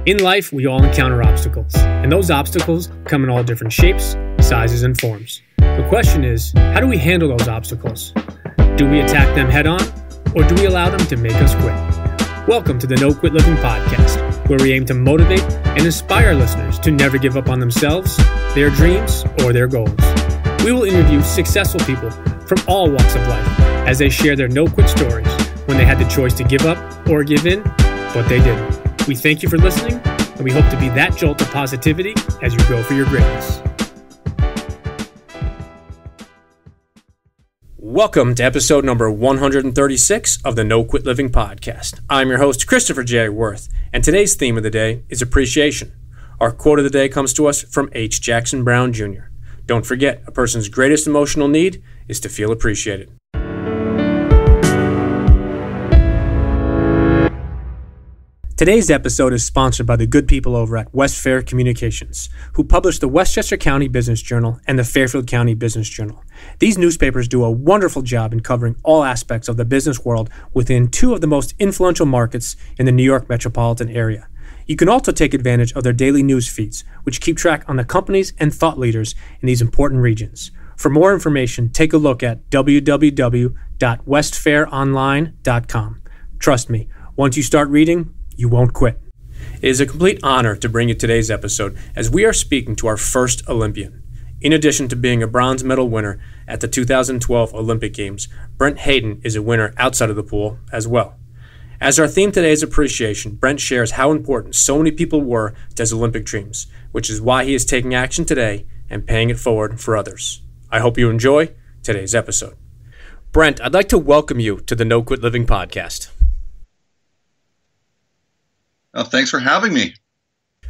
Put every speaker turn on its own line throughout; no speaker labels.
In life, we all encounter obstacles, and those obstacles come in all different shapes, sizes, and forms. The question is, how do we handle those obstacles? Do we attack them head on, or do we allow them to make us quit? Welcome to the No Quit Living podcast, where we aim to motivate and inspire listeners to never give up on themselves, their dreams, or their goals. We will interview successful people from all walks of life as they share their no-quit stories when they had the choice to give up or give in, but they didn't. We thank you for listening, and we hope to be that jolt of positivity as you go for your greatness. Welcome to episode number 136 of the No Quit Living podcast. I'm your host, Christopher J. Worth, and today's theme of the day is appreciation. Our quote of the day comes to us from H. Jackson Brown Jr. Don't forget, a person's greatest emotional need is to feel appreciated. Today's episode is sponsored by the good people over at West Fair Communications, who publish the Westchester County Business Journal and the Fairfield County Business Journal. These newspapers do a wonderful job in covering all aspects of the business world within two of the most influential markets in the New York metropolitan area. You can also take advantage of their daily news feeds, which keep track on the companies and thought leaders in these important regions. For more information, take a look at www.westfaironline.com. Trust me, once you start reading, you won't quit. It is a complete honor to bring you today's episode as we are speaking to our first Olympian. In addition to being a bronze medal winner at the 2012 Olympic Games, Brent Hayden is a winner outside of the pool as well. As our theme today is appreciation, Brent shares how important so many people were to his Olympic dreams, which is why he is taking action today and paying it forward for others. I hope you enjoy today's episode. Brent, I'd like to welcome you to the No Quit Living podcast.
Well, thanks for having me.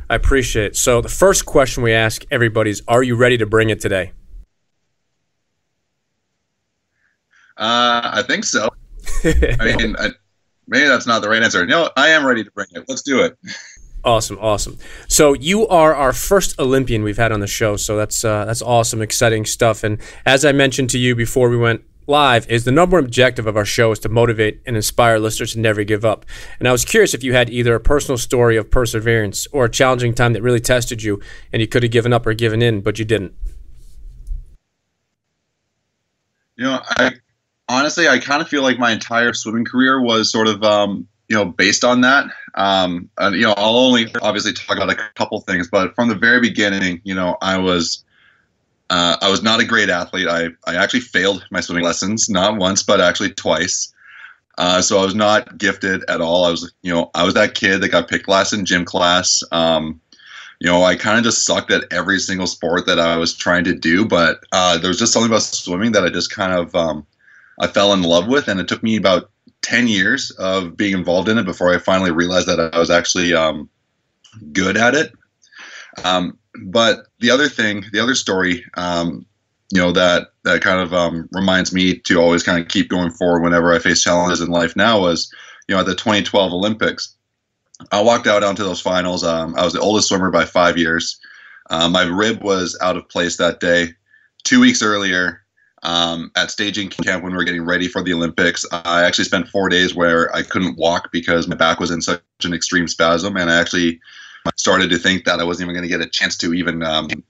I appreciate it. So the first question we ask everybody is, are you ready to bring it today?
I think so. Maybe that's not the right answer. No, I am ready to bring it. Let's do it.
Awesome. So you are our first Olympian we've had on the show, so that's awesome, exciting stuff. And as I mentioned to you before we went live, is the number one objective of our show is to motivate and inspire listeners to never give up. And I was curious if you had either a personal story of perseverance or a challenging time that really tested you and you could have given up or given in, but you didn't.
You know, I kind of feel like my entire swimming career was sort of, based on that. And, I'll only obviously talk about a couple things, but from the very beginning, I was not a great athlete. I actually failed my swimming lessons, not once, but actually twice. So I was not gifted at all. I was that kid that got picked last in gym class. I kind of just sucked at every single sport that I was trying to do. But there was just something about swimming that I just kind of I fell in love with, and it took me about 10 years of being involved in it before I finally realized that I was actually good at it. But the other story, that kind of reminds me to always kind of keep going forward whenever I face challenges in life now was, at the 2012 Olympics, I walked out onto those finals. I was the oldest swimmer by 5 years. My rib was out of place that day. 2 weeks earlier, at staging camp when we were getting ready for the Olympics, I actually spent 4 days where I couldn't walk because my back was in such an extreme spasm, and I actually started to think that I wasn't even going to get a chance to even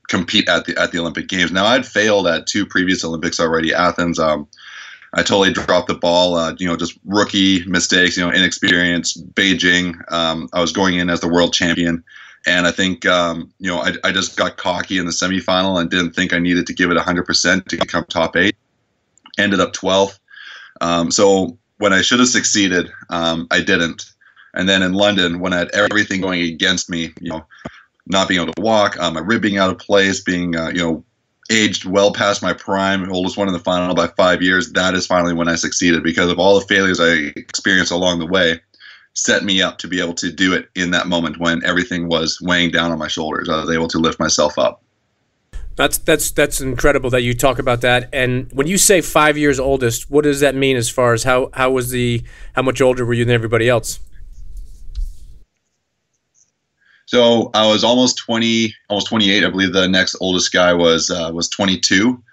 compete at the Olympic Games. Now, I'd failed at two previous Olympics already. Athens, I totally dropped the ball. Just rookie mistakes. Inexperience. Beijing, I was going in as the world champion, and I think I just got cocky in the semifinal and didn't think I needed to give it 100% to become top 8. Ended up 12th. So when I should have succeeded, I didn't. And then in London, when I had everything going against me, not being able to walk, my rib being out of place, being, aged well past my prime, oldest one in the final by 5 years, that is finally when I succeeded, because of all the failures I experienced along the way, set me up to be able to do it in that moment when everything was weighing down on my shoulders. I was able to lift myself up.
That's incredible that you talk about that. And when you say 5 years oldest, what does that mean as far as how much older were you than everybody else?
So I was almost 20, almost 28. I believe the next oldest guy was 22.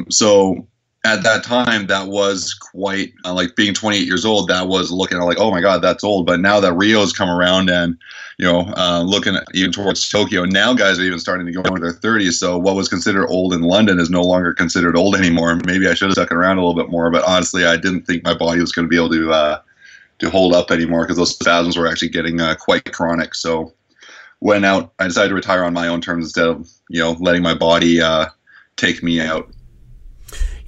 So at that time, that was quite like being 28 years old. That was looking at like, oh my God, that's old. But now that Rio's come around, and looking at even towards Tokyo, now guys are even starting to go into their 30s. So what was considered old in London is no longer considered old anymore. Maybe I should have stuck around a little bit more, but honestly, I didn't think my body was going to be able to hold up anymore, because those spasms were actually getting quite chronic. So went out. I decided to retire on my own terms instead of letting my body take me out.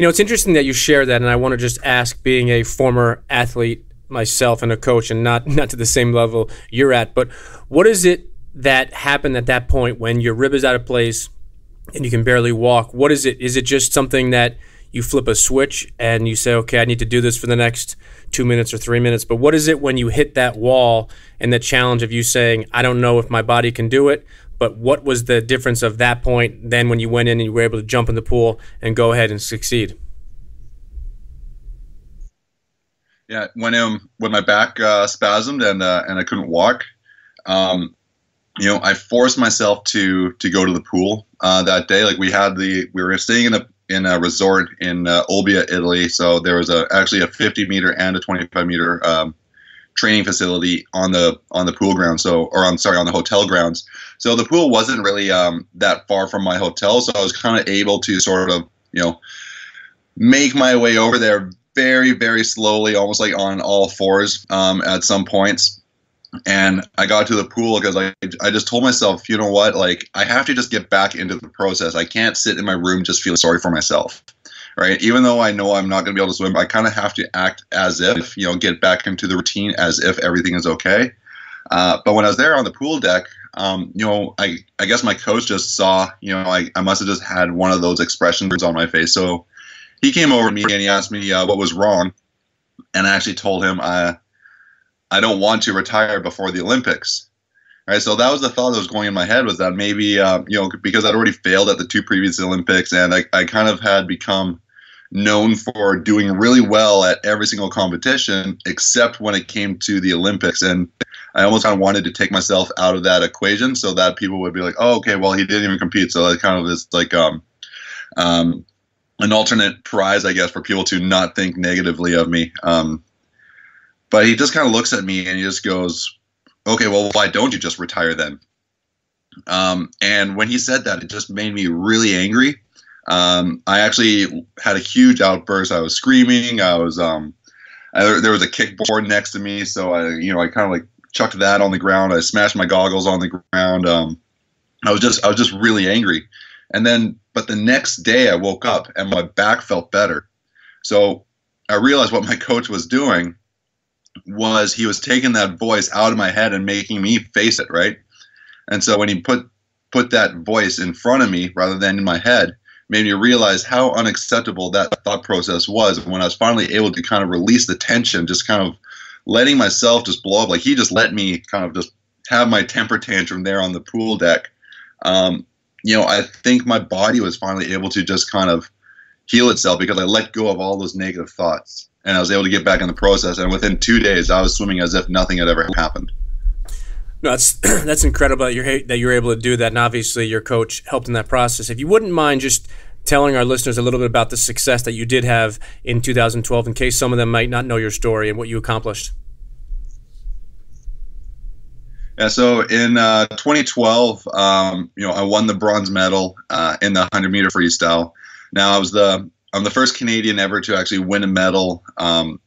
It's interesting that you share that, and I want to just ask, being a former athlete myself and a coach, and not to the same level you're at, but what is it that happened at that point when your rib is out of place and you can barely walk? What is it? Is it just something that you flip a switch and you say, okay, I need to do this for the next 2 minutes or 3 minutes? But what is it when you hit that wall and the challenge of you saying, I don't know if my body can do it? But what was the difference of that point then when you went in and you were able to jump in the pool and go ahead and succeed?
Yeah, when my back spasmed and I couldn't walk, I forced myself to go to the pool that day. Like we were staying in a resort in Olbia, Italy. So there was actually a 50-meter and a 25-meter training facility on the pool grounds. On the hotel grounds. So the pool wasn't really that far from my hotel. So I was kind of able to sort of, make my way over there very, very slowly, almost like on all fours at some points. And I got to the pool because I just told myself, you know what, like I have to just get back into the process. I can't sit in my room just feeling sorry for myself, right? Even though I know I'm not going to be able to swim, I kind of have to act as if, get back into the routine as if everything is okay. But when I was there on the pool deck, I guess my coach just saw, I must have just had one of those expressions on my face. So he came over to me and he asked me what was wrong. And I actually told him, I don't want to retire before the Olympics. Right, so that was the thought that was going in my head, was that maybe, because I'd already failed at the 2 previous Olympics, and I kind of had become known for doing really well at every single competition, except when it came to the Olympics. And I almost kind of wanted to take myself out of that equation so that people would be like, oh, okay, well, he didn't even compete. So that kind of is like an alternate prize, I guess, for people to not think negatively of me. But he just kind of looks at me and he just goes, okay, well, why don't you just retire then? And when he said that, it just made me really angry. I actually had a huge outburst. I was screaming. There was a kickboard next to me, so I kind of like chucked that on the ground. I smashed my goggles on the ground. I was just really angry. But the next day I woke up and my back felt better. So I realized what my coach was doing was he was taking that voice out of my head and making me face it, right? And so when he put that voice in front of me rather than in my head, made me realize how unacceptable that thought process was. When I was finally able to kind of release the tension, just kind of letting myself just blow up, like he just let me kind of just have my temper tantrum there on the pool deck. I think my body was finally able to just kind of heal itself because I let go of all those negative thoughts. And I was able to get back in the process. And within 2 days, I was swimming as if nothing had ever happened.
No, that's incredible that you're able to do that. And obviously your coach helped in that process. If you wouldn't mind just telling our listeners a little bit about the success that you did have in 2012, in case some of them might not know your story and what you accomplished.
Yeah, so in 2012, I won the bronze medal in the 100-meter freestyle. Now, I'm the first Canadian ever to actually win a medal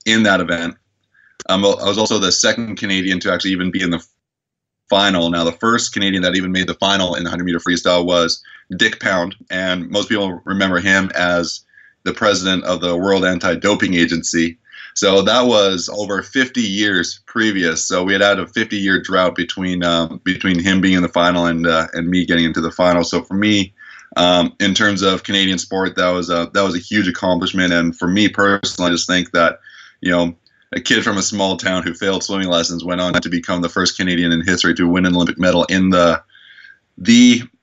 in that event. I was also the second Canadian to actually even be in the final. Now, the first Canadian that even made the final in the 100-meter freestyle was Dick Pound, and most people remember him as the president of the World Anti-Doping Agency. So that was over 50 years previous. So we had a 50-year drought between him being in the final and me getting into the final. So for me, in terms of Canadian sport, that was a huge accomplishment. And for me personally, I just think that, a kid from a small town who failed swimming lessons went on to become the first Canadian in history to win an Olympic medal in the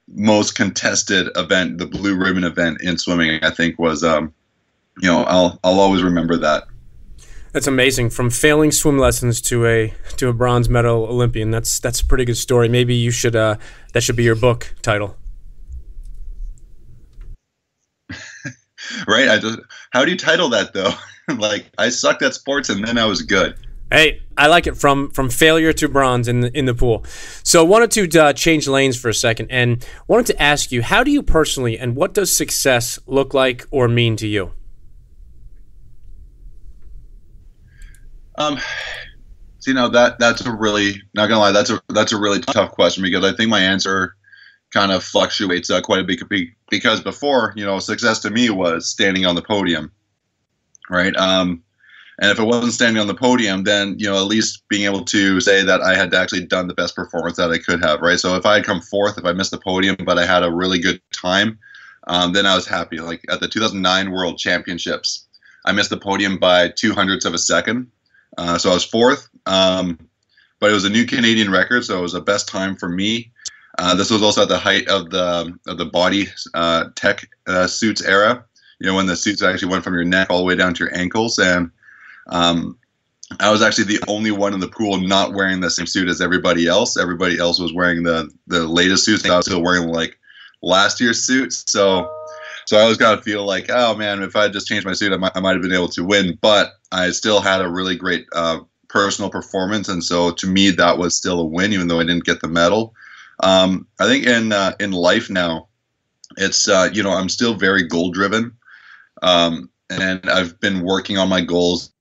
most contested event, the blue ribbon event in swimming. I think was, I'll always remember that.
That's amazing. From failing swim lessons to a bronze medal Olympian. That's a pretty good story. Maybe you should that should be your book title.
Right? How do you title that though? Like, I sucked at sports and then I was good.
Hey, I like it, from failure to bronze in the pool. So wanted to change lanes for a second and wanted to ask you, how do you personally, and what does success look like or mean to you?
So, that's a really, not gonna lie, that's a really tough question, because I think my answer kind of fluctuates quite a bit, because before, success to me was standing on the podium, right? And if it wasn't standing on the podium, then, at least being able to say that I had actually done the best performance that I could have, right? So if I had come fourth, if I missed the podium, but I had a really good time, then I was happy. Like at the 2009 World Championships, I missed the podium by 0.02 of a second. So I was fourth, but it was a new Canadian record, so it was the best time for me. This was also at the height of the body tech suits era, when the suits actually went from your neck all the way down to your ankles. And I was actually the only one in the pool not wearing the same suit as everybody else. Everybody else was wearing the latest suits. I was still wearing like last year's suits. So I always got to feel like, oh man, if I had just changed my suit, I might have been able to win. But I still had a really great personal performance, and so to me that was still a win, even though I didn't get the medal. I think in life now, it's I'm still very goal driven, and I've been working on my goals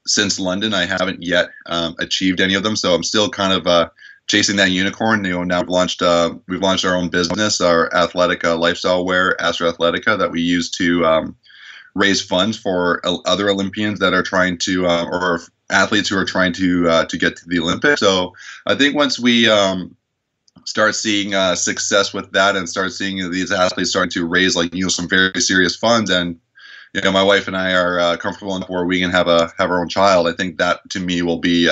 since London. I haven't yet achieved any of them, so I'm still kind of chasing that unicorn. Now we've launched our own business, our Athletica lifestyle wear, Astra Athletica, that we use to raise funds for other Olympians that are trying to, or athletes who are trying to get to the Olympics. So I think once we start seeing success with that, and start seeing these athletes starting to raise some very serious funds, and my wife and I are comfortable enough where we can have our own child, I think that to me will be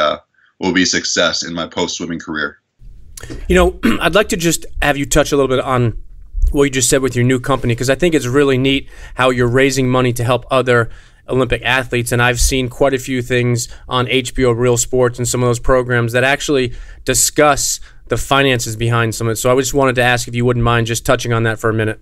success in my post-swimming career.
I'd like to just have you touch a little bit on what you just said with your new company, because I think it's really neat how you're raising money to help other Olympic athletes. And I've seen quite a few things on HBO Real Sports and some of those programs that actually discuss the finances behind some of it. So I just wanted to ask if you wouldn't mind just touching on that for a minute.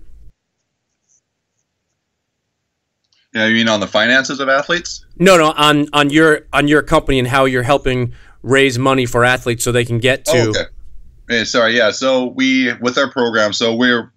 Yeah, you mean on the finances of athletes?
No, on your company and how you're helping raise money for athletes so they can get to.
Oh, okay. Yeah, sorry, yeah. So with our program, so we're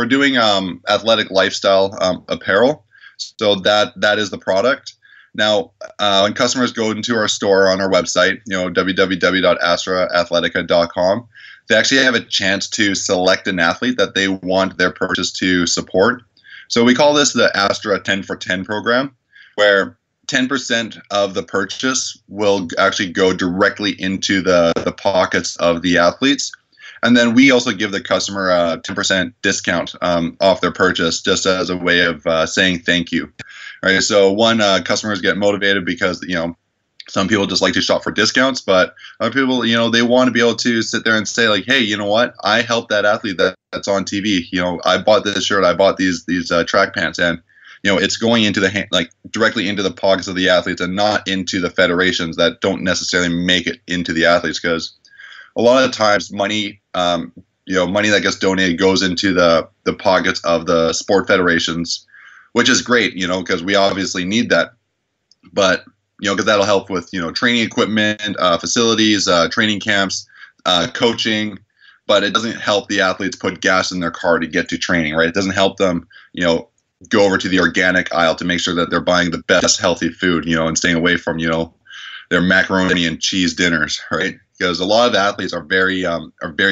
doing athletic lifestyle apparel. So that is the product. Now, when customers go into our store on our website, www.astraathletica.com, they actually have a chance to select an athlete that they want their purchase to support. So we call this the Astra 10 for 10 program, where 10% of the purchase will actually go directly into the pockets of the athletes. And then we also give the customer a 10% discount off their purchase, just as a way of saying thank you. All right, so customers get motivated because, some people just like to shop for discounts, but other people, they want to be able to sit there and say like, hey, you know what? I helped that athlete that's on TV. I bought this shirt, I bought these track pants, and it's going into directly into the pockets of the athletes, and not into the federations that don't necessarily make it into the athletes, because a lot of the times money that gets donated goes into the pockets of the sport federations, which is great, because we obviously need that, but because that'll help with training equipment, facilities, training camps, coaching, but it doesn't help the athletes put gas in their car to get to training, right? It doesn't help them go over to the organic aisle to make sure that they're buying the best healthy food, and staying away from their macaroni and cheese dinners, right? Because a lot of athletes are very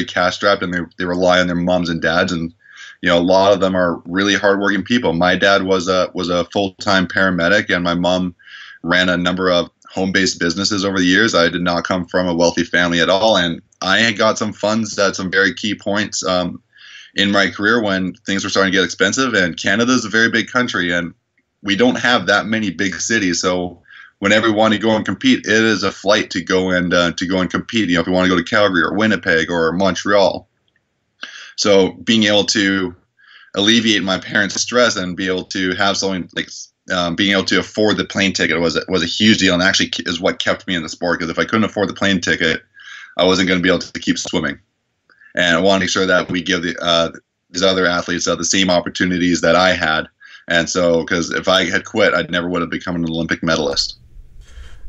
cash strapped, and they rely on their moms and dads, and a lot of them are really hardworking people. My dad was a full-time paramedic, and my mom ran a number of home-based businesses over the years. I did not come from a wealthy family at all, and I had got some funds at some very key points in my career when things were starting to get expensive. And Canada is a very big country, and we don't have that many big cities. So whenever we want to go and compete, it is a flight to go and compete. If we want to go to Calgary or Winnipeg or Montreal. So being able to alleviate my parents' stress and be able to have something like being able to afford the plane ticket was a huge deal, and actually is what kept me in the sport. Because if I couldn't afford the plane ticket, I wasn't going to be able to keep swimming. And I want to make sure that we give these other athletes the same opportunities that I had, And so, because if I had quit, I never would have become an Olympic medalist.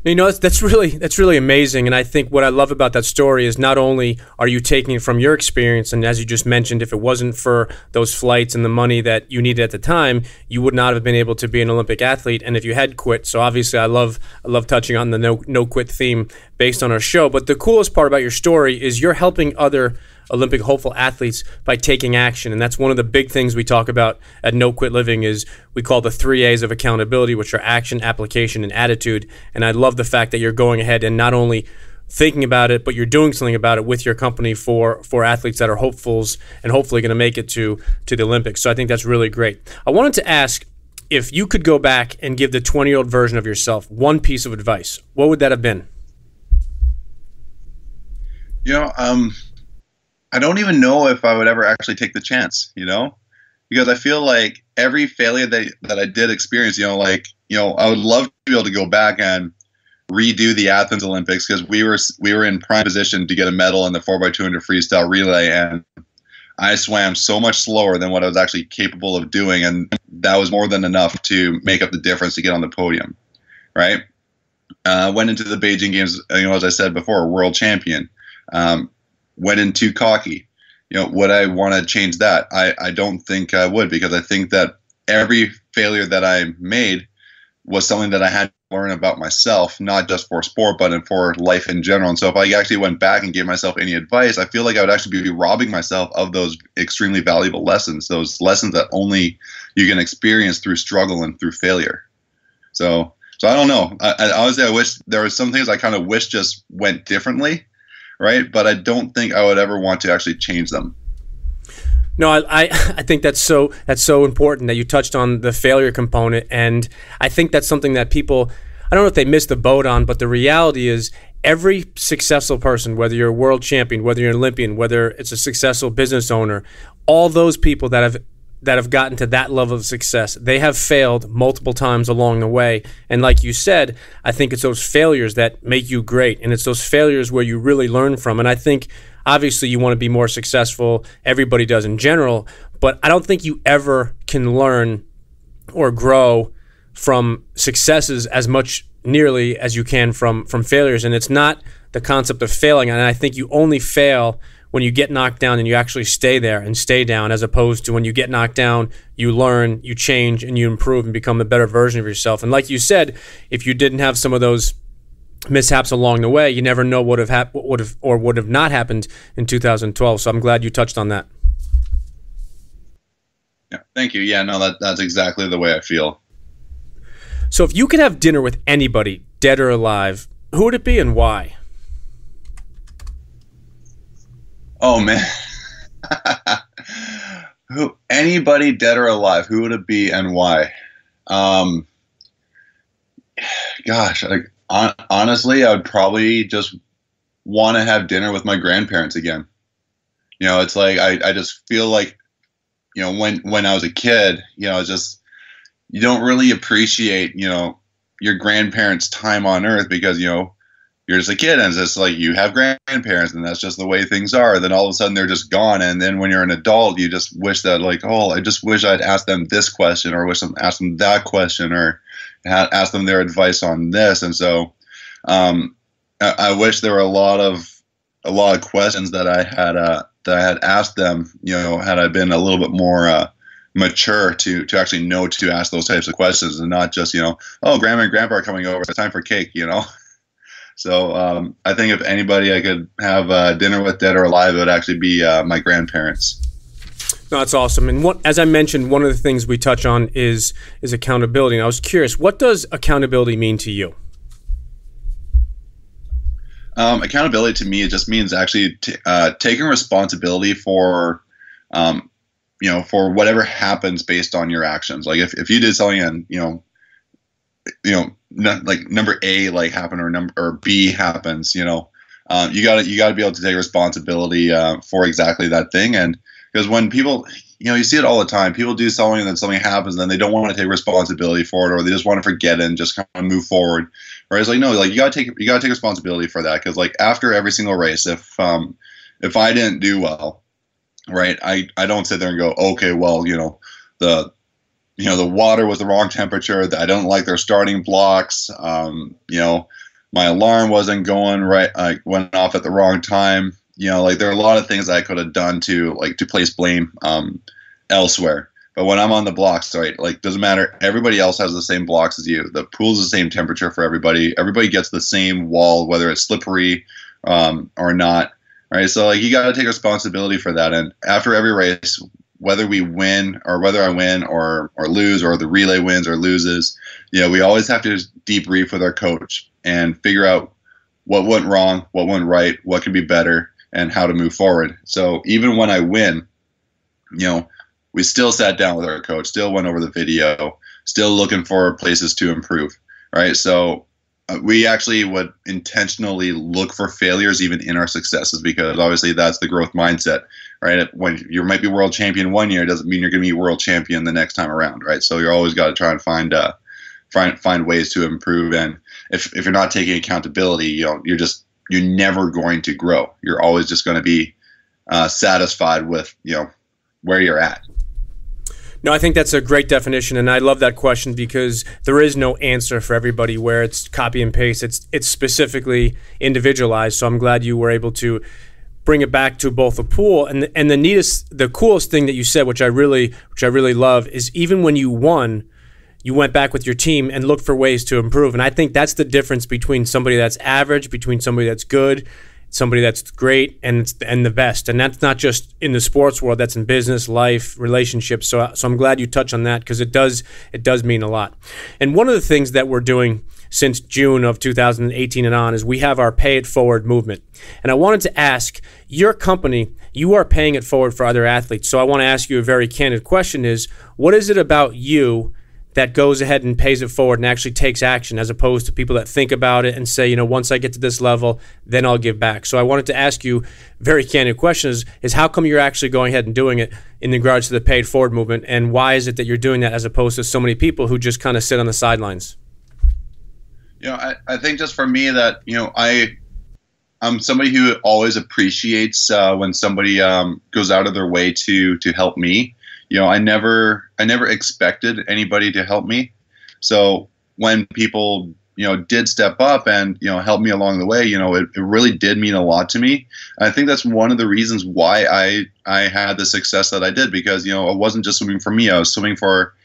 You know, that's really amazing. And I think what I love about that story is not only are you taking it from your experience, and as you just mentioned, if it wasn't for those flights and the money that you needed at the time, you would not have been able to be an Olympic athlete. And if you had quit, so obviously I love touching on the no quit theme based on our show. But the coolest part about your story is you're helping other Olympic hopeful athletes by taking action. And that's one of the big things we talk about at No Quit Living is we call the 3 A's of accountability, which are action, application, and attitude. And I love the fact that you're going ahead and not only thinking about it, but you're doing something about it with your company for athletes that are hopefuls and hopefully going to make it to the Olympics. So I think that's really great. I wanted to ask, if you could go back and give the 20-year-old version of yourself one piece of advice, what would that have been?
I don't even know if I would ever actually take the chance, because I feel like every failure that I did experience, I would love to be able to go back and redo the Athens Olympics, because we were in prime position to get a medal in the 4x200 freestyle relay, and I swam so much slower than what I was actually capable of doing, and that was more than enough to make up the difference to get on the podium, right? Went into the Beijing Games, as I said before, world champion. Went in too cocky. Would I want to change that? I don't think I would, because I think that every failure that I made was something that I had to learn about myself, not just for sport, but for life in general. And so if I actually went back and gave myself any advice, I feel like I would actually be robbing myself of those extremely valuable lessons, those lessons that only you can experience through struggle and through failure. So I don't know. Honestly, I wish there were some things I kind of wish just went differently. Right, but I don't think I would ever want to actually change them.
No, I think that's so important that you touched on the failure component, and I think that's something that people, I don't know if they missed the boat on, but the reality is every successful person, whether you're a world champion, whether you're an Olympian, whether it's a successful business owner, all those people that have gotten to that level of success, they have failed multiple times along the way. And like you said, I think it's those failures that make you great. And it's those failures where you really learn from. And I think obviously you want to be more successful. Everybody does in general. But I don't think you ever can learn or grow from successes as much nearly as you can from failures. And it's not the concept of failing. And I think you only fail when you get knocked down and you actually stay there and stay down, as opposed to when you get knocked down, you learn, you change, and you improve and become a better version of yourself. And like you said, if you didn't have some of those mishaps along the way, you never know what would have not happened in 2012. So I'm glad you touched on that.
Yeah, thank you. Yeah, no, that's exactly the way I feel.
So if you could have dinner with anybody, dead or alive, who would it be and why?
Oh man, anybody dead or alive, who would it be and why? Gosh, honestly, I would probably just want to have dinner with my grandparents again. It's like I just feel like, when I was a kid, just you don't really appreciate, your grandparents' time on earth, because you're just a kid, and it's just like you have grandparents, and that's just the way things are. Then all of a sudden they're just gone, and then when you're an adult, you just wish that, like, oh, I just wish I'd asked them this question, or asked them that question, or asked them their advice on this. And so I wish there were a lot of questions that I had asked them. Had I been a little bit more mature to actually know to ask those types of questions, and not just oh, grandma and grandpa are coming over, it's time for cake. So I think if anybody I could have dinner with, dead or alive, it would actually be my grandparents.
No, that's awesome. And as I mentioned, one of the things we touch on is accountability. And I was curious, what does accountability mean to you?
Accountability to me, it just means actually taking responsibility for for whatever happens based on your actions. Like if you did something and like number A happen or B happens, you gotta be able to take responsibility for exactly that thing. And because when people, you see it all the time, people do something and then something happens and then they don't want to take responsibility for it, or they just want to forget it and just kind of move forward. Whereas no, you gotta take responsibility for that, because after every single race, if I didn't do well, right, I don't sit there and go, okay, well, the water was the wrong temperature. I don't like their starting blocks. My alarm wasn't going right. I went off at the wrong time. Like there are a lot of things I could have done to place blame elsewhere. But when I'm on the blocks, right, like doesn't matter. Everybody else has the same blocks as you. The pool's the same temperature for everybody. Everybody gets the same wall, whether it's slippery or not. Right, so you got to take responsibility for that. And after every race, whether we win or whether I win or lose, or the relay wins or loses, we always have to debrief with our coach and figure out what went wrong, what went right, what can be better, and how to move forward. So even when I win, we still sat down with our coach, still went over the video, still looking for places to improve, right? So we actually would intentionally look for failures even in our successes, because obviously that's the growth mindset, right? When you might be world champion one year, doesn't mean you're going to be world champion the next time around, right? So you're always got to try and find ways to improve. And if you're not taking accountability, you're never going to grow. You're always just going to be satisfied with where you're at.
No, I think that's a great definition, and I love that question because there is no answer for everybody where it's copy and paste. It's specifically individualized. So I'm glad you were able to bring it back to both the pool and the coolest thing that you said, which I really love, is even when you won, you went back with your team and looked for ways to improve. And I think that's the difference between somebody that's average, between somebody that's good, somebody that's great, and the best. And that's not just in the sports world, that's in business, life, relationships. So I'm glad you touched on that, because it does mean a lot. And one of the things that we're doing since June of 2018 and on is we have our Pay It Forward movement. And I wanted to ask, your company, you are paying it forward for other athletes. So I want to ask you a very candid question is, what is it about you that goes ahead and pays it forward and actually takes action, as opposed to people that think about it and say, once I get to this level, then I'll give back? So I wanted to ask you very candid questions is how come you're actually going ahead and doing it in regards to the Pay It Forward movement, and why is it that you're doing that as opposed to so many people who just kind of sit on the sidelines?
I think just for me that, I'm somebody who always appreciates when somebody goes out of their way to help me. I never expected anybody to help me. So when people, did step up and, help me along the way, it really did mean a lot to me. And I think that's one of the reasons why I had the success that I did, because, I wasn't just swimming for me. I was swimming for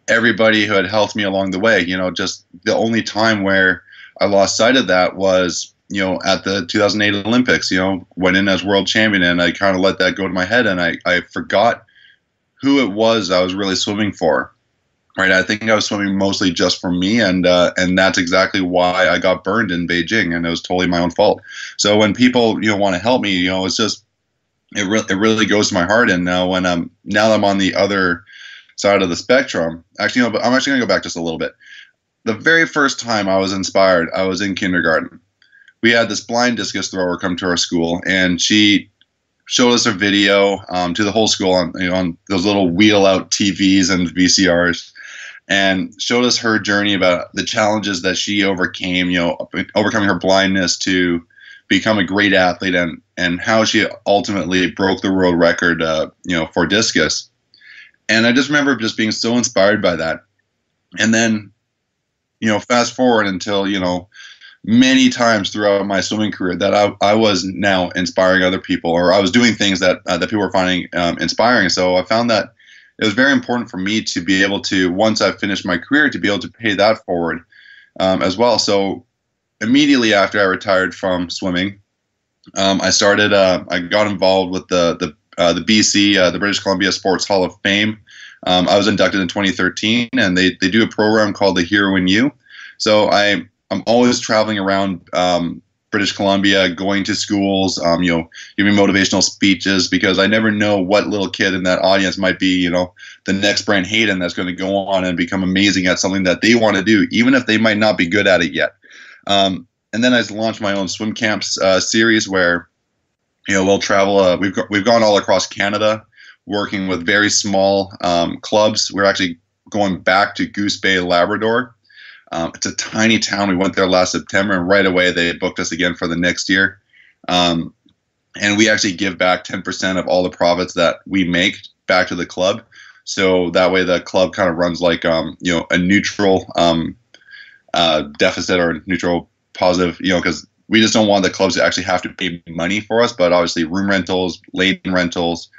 everybody who had helped me along the way. Just the only time where I lost sight of that was, at the 2008 Olympics, went in as world champion, and I kind of let that go to my head, and I forgot who it was I was really swimming for, right? I think I was swimming mostly just for me, and that's exactly why I got burned in Beijing, and it was totally my own fault. So when people want to help me, it's just it really goes to my heart. And now that I'm on the other side of the spectrum, actually, I'm actually gonna go back just a little bit. The very first time I was inspired, I was in kindergarten. We had this blind discus thrower come to our school, and she showed us a video to the whole school on those little wheel-out TVs and VCRs, and showed us her journey about the challenges that she overcame, overcoming her blindness to become a great athlete, and how she ultimately broke the world record, for discus. And I just remember just being so inspired by that. And then, fast forward until, many times throughout my swimming career that I was now inspiring other people, or I was doing things that people were finding inspiring. So I found that it was very important for me to be able to, once I finished my career, to be able to pay that forward as well. So immediately after I retired from swimming, I got involved with the BC, the British Columbia Sports Hall of Fame. I was inducted in 2013, and they do a program called the Hero in You. So I'm always traveling around British Columbia, going to schools, giving motivational speeches, because I never know what little kid in that audience might be, the next Brent Hayden that's going to go on and become amazing at something that they want to do, even if they might not be good at it yet. And then I launched my own swim camps series where, we'll travel. We've gone all across Canada, working with very small clubs. We're actually going back to Goose Bay, Labrador. It's a tiny town. We went there last September, and right away they booked us again for the next year. And we actually give back 10% of all the profits that we make back to the club. So that way the club kind of runs like a neutral deficit or neutral positive, because we just don't want the clubs to actually have to pay money for us. But obviously room rentals, lane rentals,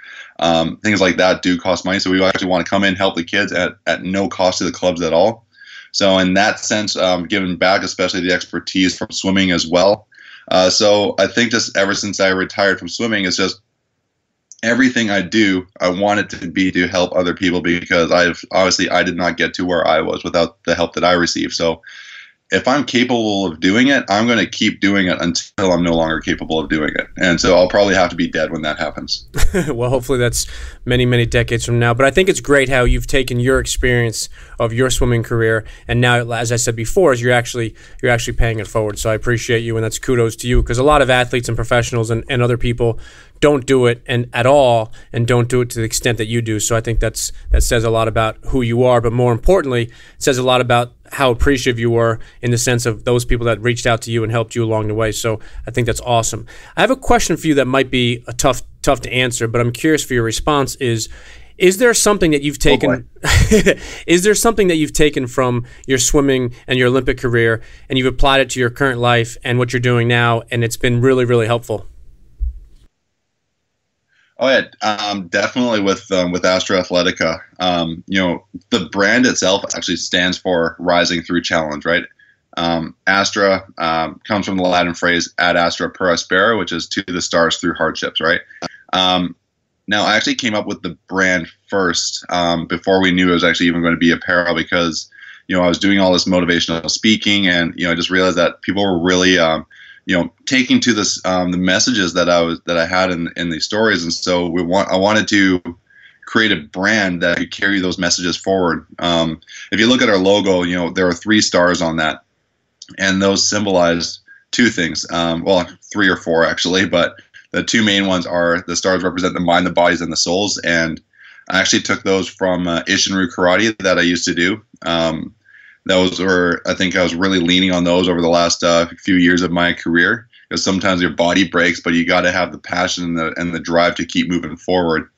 things like that do cost money. So we actually want to come in, help the kids at no cost to the clubs at all. So in that sense, giving back, especially the expertise from swimming as well. So I think just ever since I retired from swimming, it's just everything I do, I want it to be to help other people, because I did not get to where I was without the help that I received. So if I'm capable of doing it, I'm going to keep doing it until I'm no longer capable of doing it. And so I'll probably have to be dead when that happens.
Well, hopefully that's many, many decades from now. But I think it's great how you've taken your experience of your swimming career, and now, as I said before, you're actually paying it forward. So I appreciate you, and that's kudos to you, because a lot of athletes and professionals and other people don't do it at all, and don't do it to the extent that you do. So I think that says a lot about who you are, but more importantly, it says a lot about how appreciative you were in the sense of those people that reached out to you and helped you along the way. So I think that's awesome. I have a question for you that might be tough to answer, but I'm curious for your response. Is there something that you've taken? Is there something that you've taken from your swimming and your Olympic career, and you've applied it to your current life and what you're doing now, and it's been really, really helpful?
Oh yeah, definitely with Astra Athletica. The brand itself actually stands for Rising Through Challenge, right? Astra comes from the Latin phrase ad astra per aspera, which is to the stars through hardships, right? Now, I actually came up with the brand first before we knew it was actually even going to be apparel, because I was doing all this motivational speaking, and I just realized that people were really taking to this the messages that I had in these stories, and so I wanted to create a brand that could carry those messages forward. If you look at our logo, there are 3 stars on that, and those symbolize 2 things. Well, 3 or 4 actually, but the 2 main ones are the stars represent the mind, the bodies, and the souls. And I actually took those from Ishinryu karate that I used to do. Those were, I think I was really leaning on those over the last few years of my career, because sometimes your body breaks, but you got to have the passion and the drive to keep moving forward.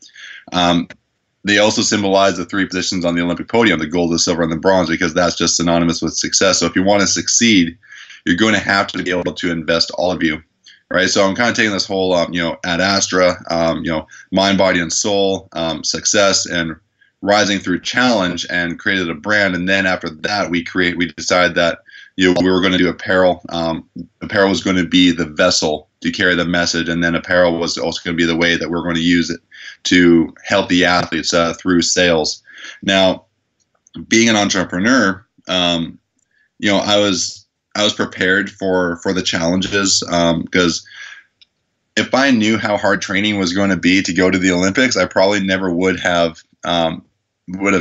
They also symbolize the 3 positions on the Olympic podium, the gold, the silver, and the bronze, because that's just synonymous with success. So if you want to succeed, you're going to have to be able to invest all of you, right? So I'm kind of taking this whole, ad astra, mind, body, and soul, success, and rising through challenge, and created a brand. And then after that, we decided that we were going to do apparel. Apparel was going to be the vessel to carry the message, and then apparel was also going to be the way that we're going to use it to help the athletes through sales. Now, being an entrepreneur, I was prepared for the challenges, because if I knew how hard training was going to be to go to the Olympics, I probably never would have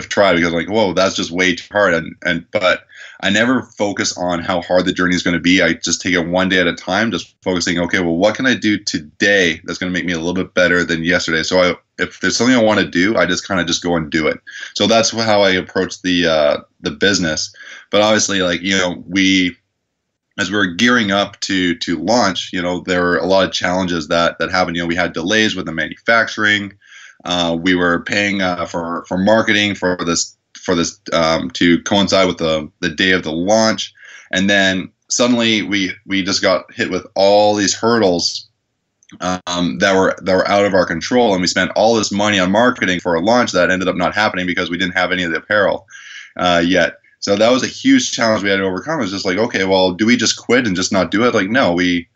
tried, because like, whoa, that's just way too hard. But I never focus on how hard the journey is going to be. I just take it one day at a time, just focusing, okay, well, what can I do today that's going to make me a little bit better than yesterday? So if there's something I want to do, I just kind of just go and do it. So that's how I approach the business. But obviously, like, as we were gearing up to launch, there were a lot of challenges that happened. We had delays with the manufacturing. We were paying for marketing for this to coincide with the day of the launch, and then suddenly we just got hit with all these hurdles that were out of our control, and we spent all this money on marketing for a launch that ended up not happening because we didn't have any of the apparel yet. So that was a huge challenge we had to overcome. It was just like, okay, well, do we just quit and just not do it? Like, no, we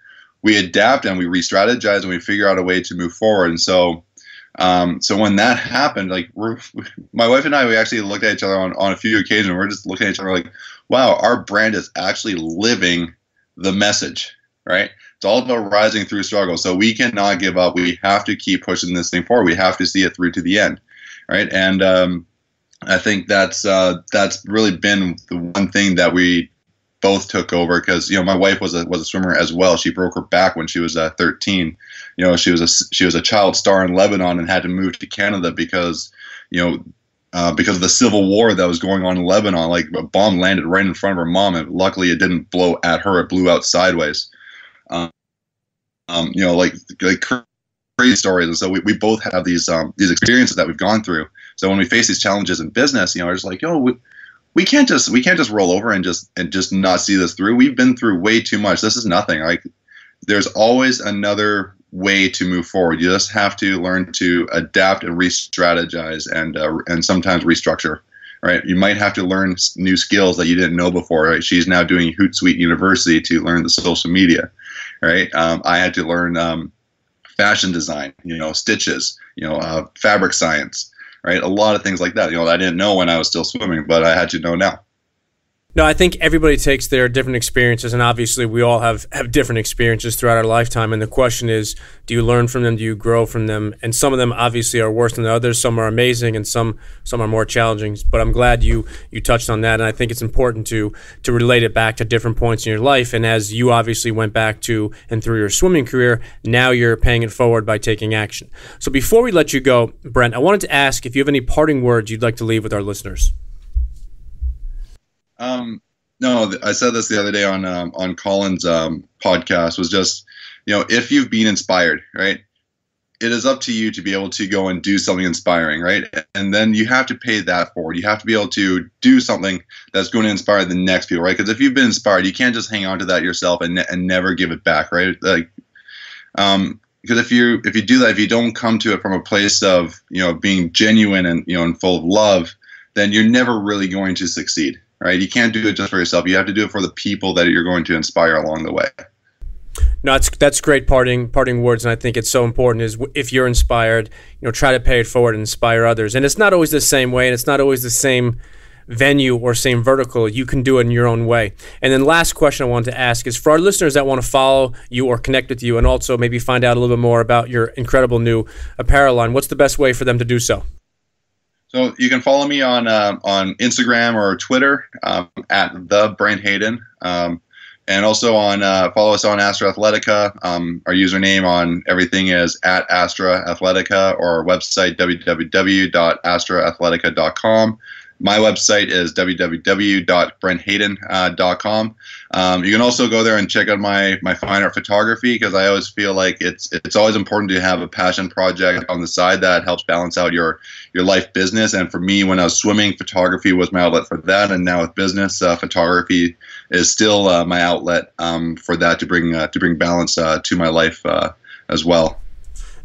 adapt and we re-strategize and we figure out a way to move forward. And so when that happened, like, my wife and I, we actually looked at each other on a few occasions. We're just looking at each other like, wow, our brand is actually living the message, right? It's all about rising through struggle. So we cannot give up. We have to keep pushing this thing forward. We have to see it through to the end, right? And I think that's really been the one thing that we both took over, because my wife was a swimmer as well. She broke her back when she was 13. She was a child star in Lebanon and had to move to Canada because of the civil war that was going on in Lebanon. Like, a bomb landed right in front of her mom, and luckily it didn't blow at her; it blew out sideways. Like crazy stories. And so we both have these experiences that we've gone through. So when we face these challenges in business, we're just like, we can't just roll over and just not see this through. We've been through way too much. This is nothing. Like, there's always another way to move forward. You just have to learn to adapt and re-strategize and sometimes restructure. Right? You might have to learn new skills that you didn't know before. Right? She's now doing Hootsuite University to learn the social media. Right? I had to learn fashion design, stitches, fabric science. Right? A lot of things like that. I didn't know when I was still swimming, but I had to know now.
No, I think everybody takes their different experiences, and obviously we all have different experiences throughout our lifetime, and the question is, do you learn from them? Do you grow from them? And some of them obviously are worse than the others. Some are amazing, and some are more challenging. But I'm glad you touched on that, and I think it's important to relate it back to different points in your life. And as you obviously went back to and through your swimming career, now you're paying it forward by taking action. So before we let you go, Brent, I wanted to ask if you have any parting words you'd like to leave with our listeners.
No, I said this the other day on Colin's podcast, was just, if you've been inspired, right, it is up to you to be able to go and do something inspiring, right? And then you have to pay that forward. You have to be able to do something that's going to inspire the next people, right? Because if you've been inspired, you can't just hang on to that yourself and never give it back, right? Like, because if you do that, if you don't come to it from a place of, being genuine and, and full of love, then you're never really going to succeed. Right? You can't do it just for yourself. You have to do it for the people that you're going to inspire along the way.
No, that's great parting words, and I think it's so important is if you're inspired, try to pay it forward and inspire others. And it's not always the same way, and it's not always the same venue or same vertical. You can do it in your own way. And then last question I wanted to ask is for our listeners that want to follow you or connect with you and also maybe find out a little bit more about your incredible new apparel line, what's the best way for them to do so?
So you can follow me on Instagram or Twitter at the Brent Hayden, and also follow us on Astra Athletica. Our username on everything is at Astra Athletica, or our website www.astraathletica.com. My website is www.brenthayden.com. You can also go there and check out my fine art photography, because I always feel like it's always important to have a passion project on the side that helps balance out your life business. And for me, when I was swimming, photography was my outlet for that, and now with business, photography is still my outlet for that, to bring balance to my life as well.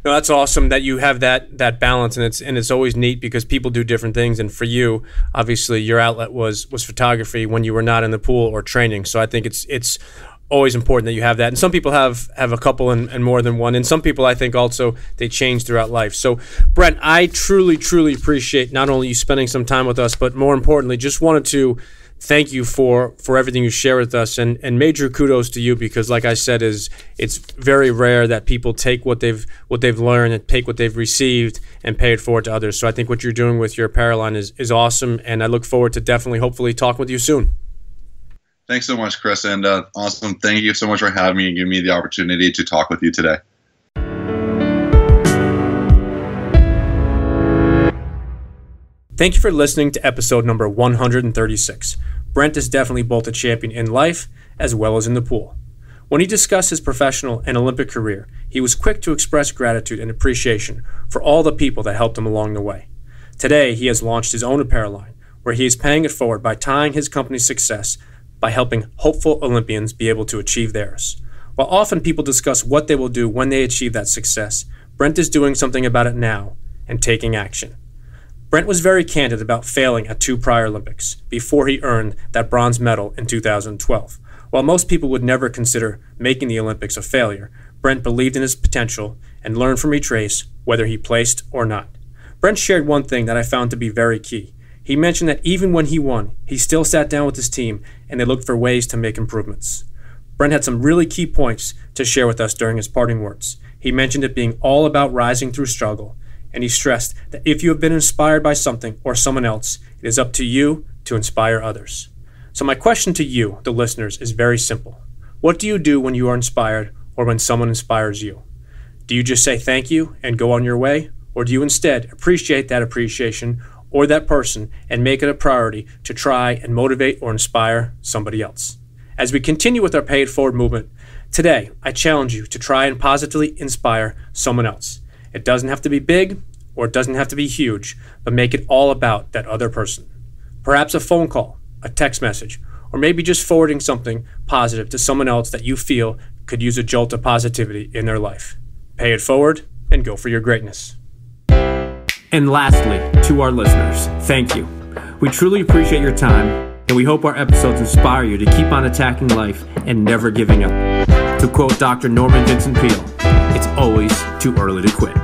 No, that's awesome that you have that balance, and it's always neat because people do different things. And for you, obviously, your outlet was photography when you were not in the pool or training. So I think it's always important that you have that. And some people have a couple and more than one. And some people, I think, also they change throughout life. So Brent, I truly, truly appreciate not only you spending some time with us, but more importantly, just wanted to thank you for everything you share with us, and major kudos to you, because like I said, it's very rare that people take what they've learned and take what they've received and pay it forward to others. So I think what you're doing with your apparel line is awesome, and I look forward to hopefully talking with you soon.
Thanks so much, Chris, and awesome. Thank you so much for having me and giving me the opportunity to talk with you today.
Thank you for listening to episode number 136. Brent is definitely both a champion in life as well as in the pool. When he discussed his professional and Olympic career, he was quick to express gratitude and appreciation for all the people that helped him along the way. Today, he has launched his own apparel line, where he is paying it forward by tying his company's success by helping hopeful Olympians be able to achieve theirs. While often people discuss what they will do when they achieve that success, Brent is doing something about it now and taking action. Brent was very candid about failing at 2 prior Olympics before he earned that bronze medal in 2012. While most people would never consider making the Olympics a failure, Brent believed in his potential and learned from each race, whether he placed or not. Brent shared one thing that I found to be very key. He mentioned that even when he won, he still sat down with his team and they looked for ways to make improvements. Brent had some really key points to share with us during his parting words. He mentioned it being all about rising through struggle, and he stressed that if you have been inspired by something or someone else, it is up to you to inspire others. So my question to you, the listeners, is very simple. What do you do when you are inspired or when someone inspires you? Do you just say thank you and go on your way? Or do you instead appreciate that appreciation or that person and make it a priority to try and motivate or inspire somebody else? As we continue with our Pay It Forward movement, today I challenge you to try and positively inspire someone else. It doesn't have to be big or it doesn't have to be huge, but make it all about that other person. Perhaps a phone call, a text message, or maybe just forwarding something positive to someone else that you feel could use a jolt of positivity in their life. Pay it forward and go for your greatness. And lastly, to our listeners, thank you. We truly appreciate your time, and we hope our episodes inspire you to keep on attacking life and never giving up. To quote Dr. Norman Vincent Peale, it's always too early to quit.